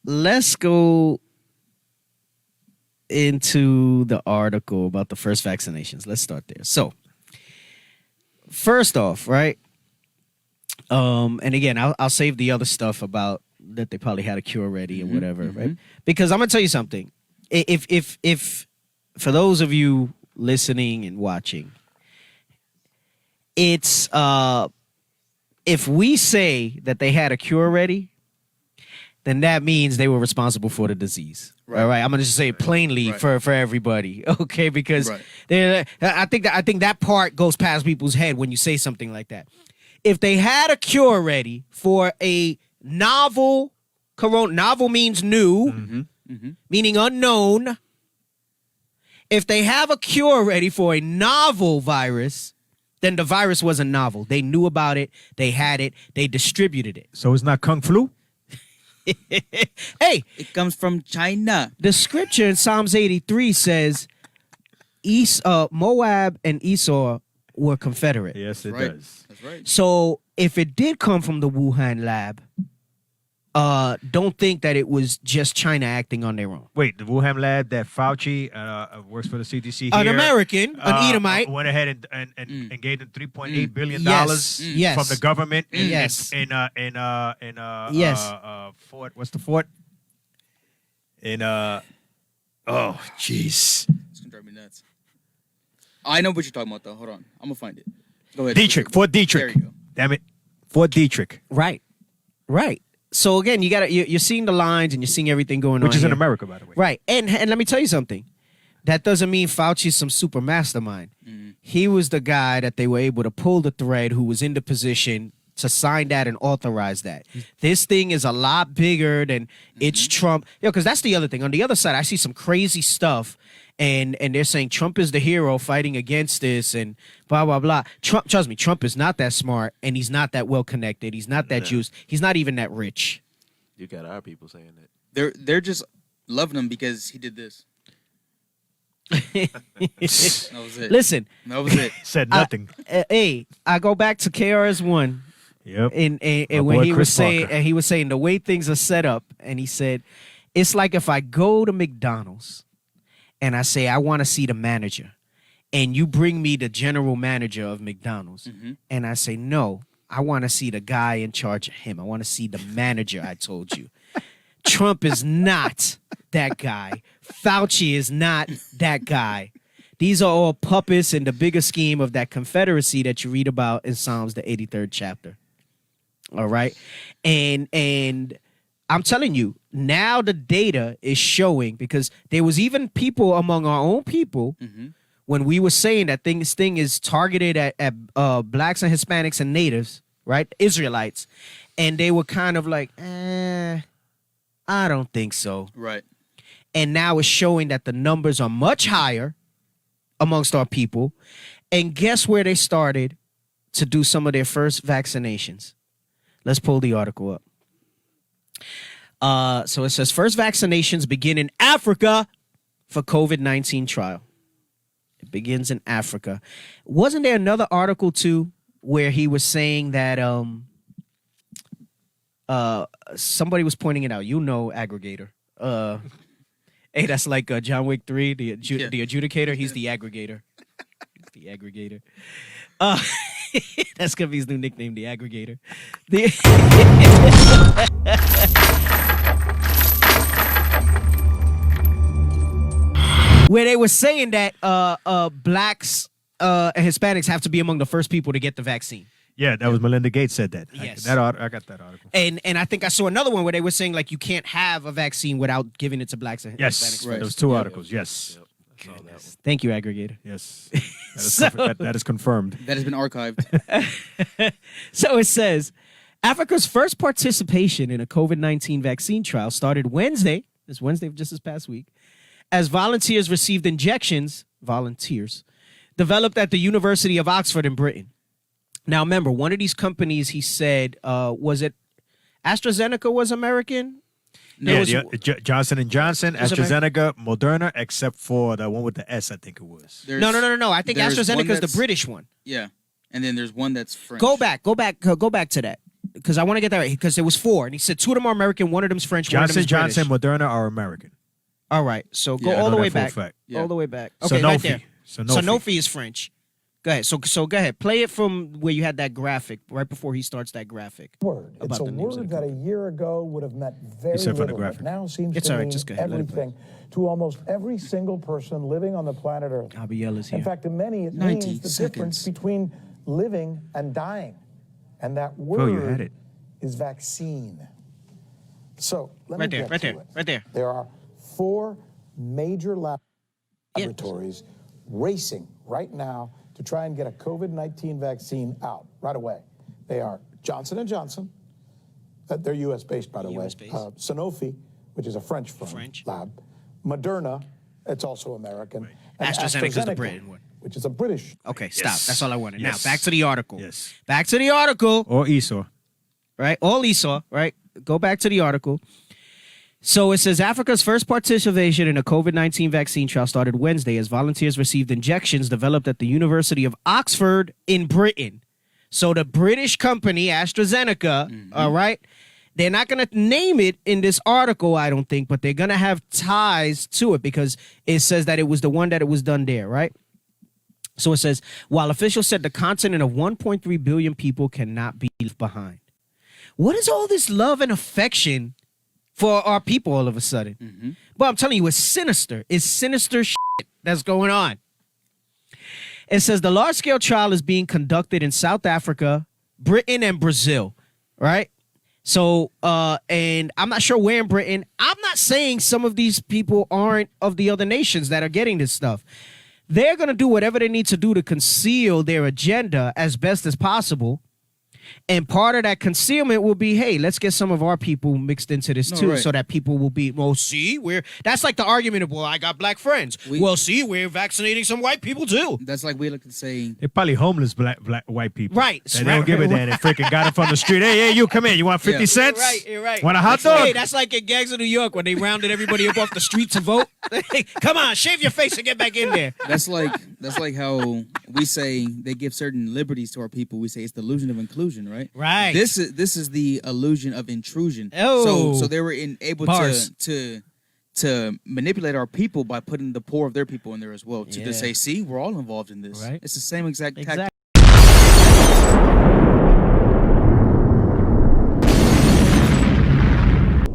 let's go into the article about the first vaccinations. Let's start there. So, first off, right? And again, I'll save the other stuff about that they probably had a cure ready and whatever, right? Because I'm gonna tell you something. If for those of you listening and watching, it's if we say that they had a cure ready, then that means they were responsible for the disease. Right. All right. I'm gonna just say it plainly for everybody, okay? Because I think that part goes past people's head when you say something like that. If they had a cure ready for a novel corona, novel means new, meaning unknown. If they have a cure ready for a novel virus, then the virus wasn't novel. They knew about it. They had it. They distributed it. So it's not Kung Flu? Hey, it comes from China. The scripture in Psalms 83 says Moab and Esau were confederate. Yes, it does. That's right. So if it did come from the Wuhan lab, don't think that it was just China acting on their own. Wait, the Wuhan lab that Fauci works for the CDC here. An American, an Edomite. Went ahead and gave them $3.8 billion Yes. from the government. Yes. In Yes. Fort, what's the fort? In, oh, jeez. It's going to drive me nuts. I know what you're talking about, though. Hold on. I'm going to find it. Go ahead. Dietrich, Fort Dietrich. There you go. Damn it. Fort Dietrich. Right. So again, you're seeing the lines and you're seeing everything going on, Which is in here. America, by the way. Right. And let me tell you something. That doesn't mean Fauci's some super mastermind. He was the guy that they were able to pull the thread, who was in the position to sign that and authorize that. This thing is a lot bigger than it's Trump. Because that's the other thing. On the other side, I see some crazy stuff. And they're saying Trump is the hero fighting against this and blah, blah, blah. Trump, trust me, Trump is not that smart and he's not that well connected. He's not that juiced. He's not even that rich. You got our people saying that. They're just loving him because he did this. That was it. Listen. That was it. Said nothing. I go back to KRS-One. Yep. And when he was saying the way things are set up, and he said, it's like if I go to McDonald's and I say I want to see the manager, and you bring me the general manager of McDonald's, and I say, no, I want to see the guy in charge of him. I want to see the manager I told you. Trump is not that guy. Fauci is not that guy. These are all puppets in the bigger scheme of that confederacy that you read about in Psalms, the 83rd chapter. All right? And I'm telling you, now the data is showing, because there was even people among our own people when we were saying that this thing is targeted at blacks and Hispanics and natives, right? Israelites. And they were kind of like, I don't think so. Right. And now it's showing that the numbers are much higher amongst our people. And guess where they started to do some of their first vaccinations? Let's pull the article up. So it says first vaccinations begin in Africa for COVID-19 trial. It begins in Africa. Wasn't there another article too where he was saying that somebody was pointing it out? You know, aggregator. Hey, that's like John Wick 3, the adjudicator. He's the aggregator. He's the aggregator. That's gonna be his new nickname, the aggregator. Where they were saying that blacks and Hispanics have to be among the first people to get the vaccine. Yeah, that was Melinda Gates said that. Yes. I got that article. And I think I saw another one where they were saying like you can't have a vaccine without giving it to blacks and Hispanics. Right. Those two articles. Yes. Yep. I saw that one. Thank you, aggregator. Yes. That is confirmed. That has been archived. So it says, Africa's first participation in a COVID-19 vaccine trial started Wednesday, just this past week, as volunteers received injections, developed at the University of Oxford in Britain. Now, remember, one of these companies, he said, was it AstraZeneca was American? No, Johnson & Johnson, AstraZeneca, Moderna, except for the one with the S, I think it was. No. I think AstraZeneca is the British one. Yeah. And then there's one that's French. Go back to that. because I want to get that right, because there was 4, and he said 2 of them are American, 1 of them's French, one of them is Johnson, British. Moderna are American. All right, so go Yeah, I all know the way that for a back. fact. Yeah. All the way back. Okay, Sanofi. right there. Sanofi. Sanofi is French. Go ahead. So go ahead. Play it from where you had that graphic right before he starts that graphic. Word. It's a the names of word the that a year ago would have meant very said from the little, but graphic. now seems It's to all right, mean just go ahead, let it play. everything to almost every single person living on the planet Earth. Abiel is In here. fact, to many, it 90 means the difference seconds. between living and dying. And that Bro, you had word it. is vaccine. So let Right me there, get right to there, it. right there. There are 4 major laboratories racing right now to try and get a COVID-19 vaccine out right away. They are Johnson & Johnson, they're U.S.-based, by the way. US-based. Sanofi, which is a French lab. Moderna, it's also American. And AstraZeneca's the Britain one. which is a British. Okay, stop. Yes. That's all I wanted. Yes. Now, back to the article. Yes. Back to the article, Or Esau. right? All Esau, right? Go back to the article. So it says Africa's first participation in a COVID-19 vaccine trial started Wednesday as volunteers received injections developed at the University of Oxford in Britain. So the British company, AstraZeneca, all right, they're not going to name it in this article, I don't think, but they're going to have ties to it because it says that it was the one that it was done there, right? So it says, while officials said the continent of 1.3 billion people cannot be left behind. What is all this love and affection for our people all of a sudden? But I'm telling you, it's sinister. It's sinister shit that's going on. It says the large-scale trial is being conducted in South Africa, Britain, and Brazil, right? So, and I'm not sure where in Britain. I'm not saying some of these people aren't of the other nations that are getting this stuff. They're going to do whatever they need to do to conceal their agenda as best as possible. And part of that concealment will be, hey, let's get some of our people mixed into this too, right. so that people will be, well, see, that's like the argument of, well, I got black friends. Well, see, we're vaccinating some white people too. That's like we like to say. They're probably homeless black white people. Right. They don't give a damn. They freaking got it from the street. Hey, you come in. You want 50 cents? You're right. Want a hot dog? Hey, that's like in Gangs of New York when they rounded everybody up off the street to vote. Hey, come on, shave your face and get back in there. That's like how we say they give certain liberties to our people. We say it's the illusion of inclusion, right? Right. This is the illusion of intrusion. Oh. So they were able Bars. to manipulate our people by putting the poor of their people in there as well. To Yeah. just say, see, we're all involved in this. Right. It's the same exact tactic